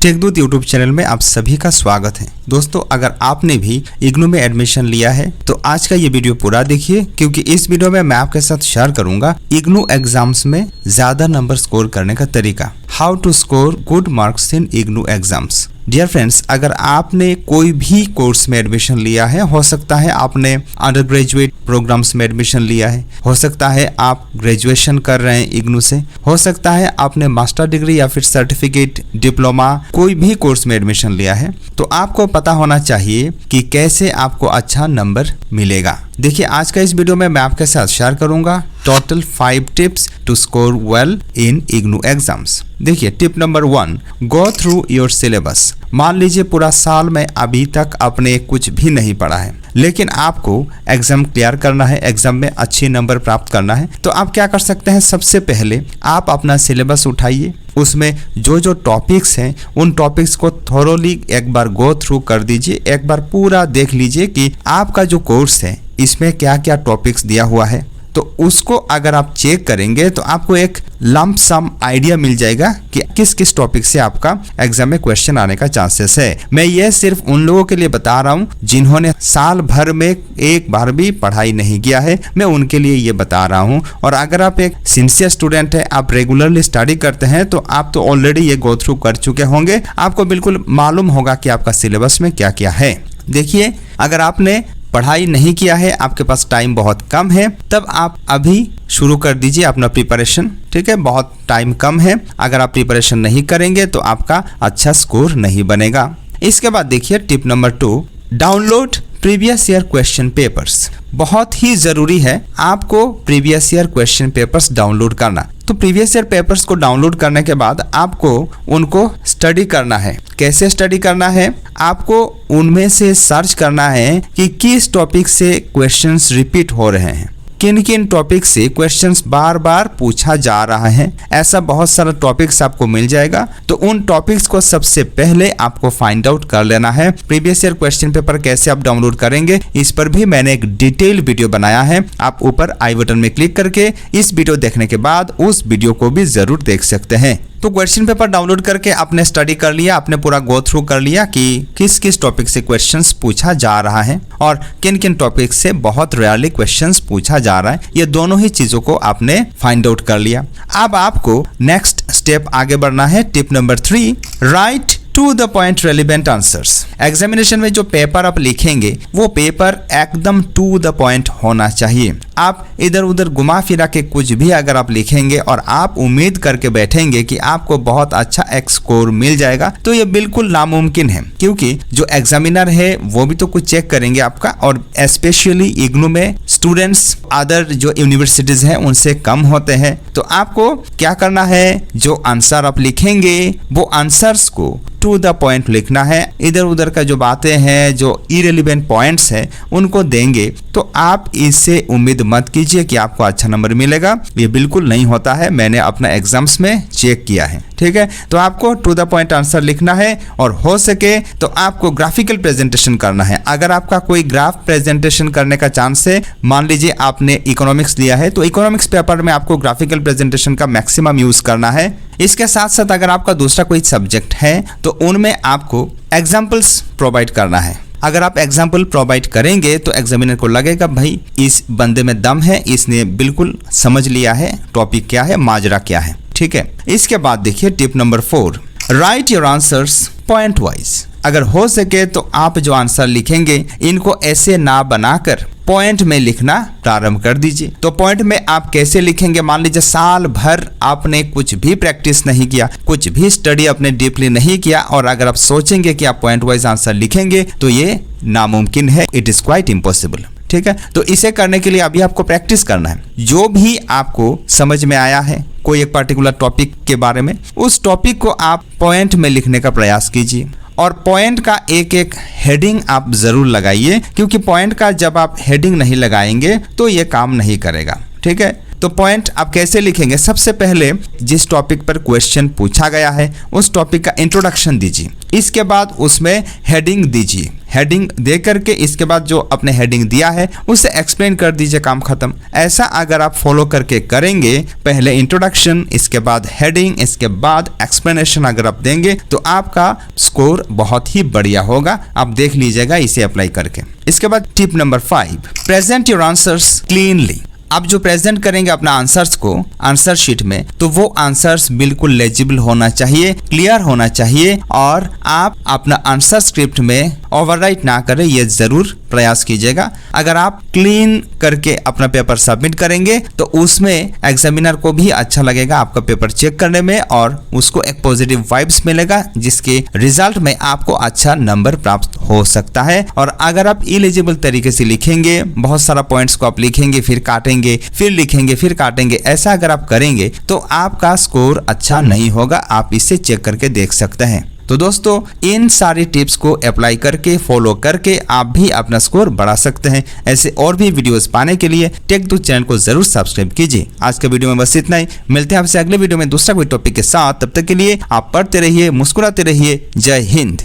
टेकदूत YouTube channel में आप सभी का स्वागत है। दोस्तों, अगर आपने भी इग्नू में एडमिशन लिया है तो आज का ये वीडियो पूरा देखिए, क्योंकि इस वीडियो में मैं आपके साथ शेयर करूंगा इग्नू एग्जाम्स में ज्यादा नंबर स्कोर करने का तरीका, how to score good marks in IGNOU exams. Dear friends, अगर आपने कोई भी कोर्स में एडमिशन लिया है, हो सकता है आपने अंडर ग्रेजुएट प्रोग्राम्स में एडमिशन लिया है, हो सकता है आप ग्रेजुएशन कर रहे हैं इग्नू से, हो सकता है आपने मास्टर डिग्री या फिर सर्टिफिकेट, डिप्लोमा, कोई भी कोर्स में एडमिशन लिया है, तो आपको पता होना चाहिए कि कैसे आपको अच्छा नंबर मिलेगा। देखिए, आज का इस वीडियो में मैं आपके साथ शेयर करूंगा total 5 tips to score well in IGNOU exams. देखिए, tip number 1, go through your syllabus. मान लीजिए पूरा साल में अभी तक आपने कुछ भी नहीं पढ़ा है, लेकिन आपको एग्जाम क्लियर करना है, एग्जाम में अच्छे नंबर प्राप्त करना है, तो आप क्या कर सकते हैं। सबसे पहले आप अपना सिलेबस उठाइए, उसमें जो जो टॉपिक्स हैं उन टॉपिक्स को थोरोली एक बार गो थ्रू कर दीजिए, एक बार पूरा देख लीजिए कि आपका जो कोर्स है इसमें क्या क्या टॉपिक्स दिया हुआ है। तो उसको अगर आप चेक करेंगे तो आपको एक लंप सम आइडिया मिल जाएगा कि किस किस टॉपिक से आपका एग्जाम में क्वेश्चन आने का चांसेस है। मैं ये सिर्फ उन लोगों के लिए बता रहा हूँ जिन्होंने साल भर में एक बार भी पढ़ाई नहीं किया है, मैं उनके लिए ये बता रहा हूँ। और अगर आप एक सिंसियर स्टूडेंट है, आप रेगुलरली स्टडी करते हैं, तो आप तो ऑलरेडी ये गो थ्रू कर चुके होंगे, आपको बिल्कुल मालूम होगा कि आपका सिलेबस में क्या क्या है। देखिए, अगर आपने पढ़ाई नहीं किया है, आपके पास टाइम बहुत कम है, तब आप अभी शुरू कर दीजिए अपना प्रिपरेशन। ठीक है, बहुत टाइम कम है, अगर आप प्रिपरेशन नहीं करेंगे तो आपका अच्छा स्कोर नहीं बनेगा। इसके बाद देखिए tip number 2, download previous year question papers. बहुत ही जरूरी है आपको previous year question papers download करना। तो प्रीवियस ईयर पेपर्स को डाउनलोड करने के बाद आपको उनको स्टडी करना है। कैसे स्टडी करना है? आपको उनमें से सर्च करना है कि किस टॉपिक से क्वेश्चंस रिपीट हो रहे हैं, किन किन टॉपिक से क्वेश्चंस बार बार पूछा जा रहा है। ऐसा बहुत सारा टॉपिक्स आपको मिल जाएगा, तो उन टॉपिक्स को सबसे पहले आपको फाइंड आउट कर लेना है। प्रीवियस ईयर क्वेश्चन पेपर कैसे आप डाउनलोड करेंगे, इस पर भी मैंने एक डिटेल वीडियो बनाया है। आप ऊपर आई बटन में क्लिक करके इस वीडियो देखने के बाद उस वीडियो को भी जरूर देख सकते हैं। तो क्वेश्चन पेपर डाउनलोड करके आपने स्टडी कर लिया, आपने पूरा गो थ्रू कर लिया कि किस किस टॉपिक से क्वेश्चंस पूछा जा रहा है और किन किन टॉपिक से बहुत रेयरली क्वेश्चंस पूछा जा रहा है। ये दोनों ही चीजों को आपने फाइंड आउट कर लिया। अब आपको नेक्स्ट स्टेप आगे बढ़ना है। Tip number 3, write to the point relevant answers. Examination में जो पेपर आप लिखेंगे वो पेपर एकदम टू द पॉइंट होना चाहिए। आप इधर उधर घुमा फिरा के कुछ भी अगर आप लिखेंगे और आप उम्मीद करके बैठेंगे कि आपको बहुत अच्छा एक स्कोर मिल जाएगा, तो ये बिल्कुल नामुमकिन है, क्योंकि जो एग्जामिनर है वो भी तो कुछ चेक करेंगे आपका। और स्पेशली इग्नू में स्टूडेंट्स अदर जो यूनिवर्सिटीज हैं उनसे कम होते हैं। तो आपको क्या करना है, जो आंसर आप लिखेंगे वो आंसर्स को टू द पॉइंट लिखना है। इधर उधर का जो बातें हैं, जो इरेलीवेंट पॉइंट्स हैं, उनको देंगे तो आप इससे उम्मीद मत कीजिए कि आपको अच्छा नंबर मिलेगा। ये बिल्कुल नहीं होता है, मैंने अपना एग्जाम्स में चेक किया है। ठीक है, तो आपको टू द पॉइंट आंसर लिखना है और हो सके तो आपको ग्राफिकल प्रेजेंटेशन करना है। अगर आपका कोई ग्राफ प्रेजेंटेशन करने का चांस है, मान लीजिए आपने इकोनॉमिक्स लिया है, तो इकोनॉमिक्स पेपर में आपको ग्राफिकल प्रेजेंटेशन का मैक्सिमम यूज करना है। इसके साथ साथ अगर आपका दूसरा कोई सब्जेक्ट है तो उनमें आपको एग्जाम्पल्स प्रोवाइड करना है। अगर आप एग्जाम्पल प्रोवाइड करेंगे तो एग्जामिनर को लगेगा भाई इस बंदे में दम है, इसने बिल्कुल समझ लिया है टॉपिक क्या है, माजरा क्या है। ठीक है, इसके बाद देखिए tip number 4, right your answers point wise. अगर हो सके तो आप जो आंसर लिखेंगे इनको ऐसे ना बनाकर पॉइंट में लिखना प्रारंभ कर दीजिए। तो पॉइंट में आप कैसे लिखेंगे? मान लीजिए साल भर आपने कुछ भी प्रैक्टिस नहीं किया, कुछ भी स्टडी आपने डीपली नहीं किया, और अगर आप सोचेंगे कि आप पॉइंट वाइज आंसर लिखेंगे तो ये नामुमकिन है, इट इज क्वाइट इम्पॉसिबल। ठीक है, तो इसे करने के लिए अभी आपको प्रैक्टिस करना है। जो भी आपको समझ में आया है कोई एक पर्टिकुलर टॉपिक के बारे में, उस टॉपिक को आप पॉइंट में लिखने का प्रयास कीजिए और पॉइंट का एक एक हेडिंग आप जरूर लगाइए, क्योंकि पॉइंट का जब आप हेडिंग नहीं लगाएंगे तो ये काम नहीं करेगा। ठीक है, तो पॉइंट आप कैसे लिखेंगे? सबसे पहले जिस टॉपिक पर क्वेश्चन पूछा गया है उस टॉपिक का इंट्रोडक्शन दीजिए, इसके बाद उसमें हेडिंग दीजिए। हेडिंग दे करके इसके बाद जो आपने हेडिंग दिया है उसे एक्सप्लेन कर दीजिए, काम खत्म। ऐसा अगर आप फॉलो करके करेंगे, पहले इंट्रोडक्शन, इसके बाद हेडिंग, इसके बाद एक्सप्लेनेशन अगर आप देंगे तो आपका स्कोर बहुत ही बढ़िया होगा। आप देख लीजिएगा इसे अप्लाई करके। इसके बाद tip number 5, present your answers cleanly. आप जो प्रेजेंट करेंगे अपना आंसर्स को आंसर शीट में, तो वो आंसर्स बिल्कुल लेजिबल होना चाहिए, क्लियर होना चाहिए, और आप अपना आंसर स्क्रिप्ट में ओवरराइट ना करें, ये जरूर प्रयास कीजिएगा। अगर आप क्लीन करके अपना पेपर सबमिट करेंगे तो उसमें एग्जामिनर को भी अच्छा लगेगा आपका पेपर चेक करने में, और उसको एक पॉजिटिव वाइब्स मिलेगा, जिसके रिजल्ट में आपको अच्छा नंबर प्राप्त हो सकता है। और अगर आप इलिजिबल तरीके से लिखेंगे, बहुत सारा पॉइंट्स को आप लिखेंगे, फिर काटेंगे, फिर लिखेंगे, फिर काटेंगे, ऐसा अगर आप करेंगे तो आपका स्कोर अच्छा नहीं होगा। आप इसे चेक करके देख सकते हैं। तो दोस्तों, इन सारी टिप्स को अप्लाई करके, फॉलो करके आप भी अपना स्कोर बढ़ा सकते हैं। ऐसे और भी वीडियोस पाने के लिए टेक2 चैनल को जरूर सब्सक्राइब कीजिए। आज के वीडियो में बस इतना ही। मिलते हैं आपसे अगले वीडियो में दूसरा कोई टॉपिक के साथ। तब तक के लिए आप पढ़ते रहिए, मुस्कुराते रहिए। जय हिंद।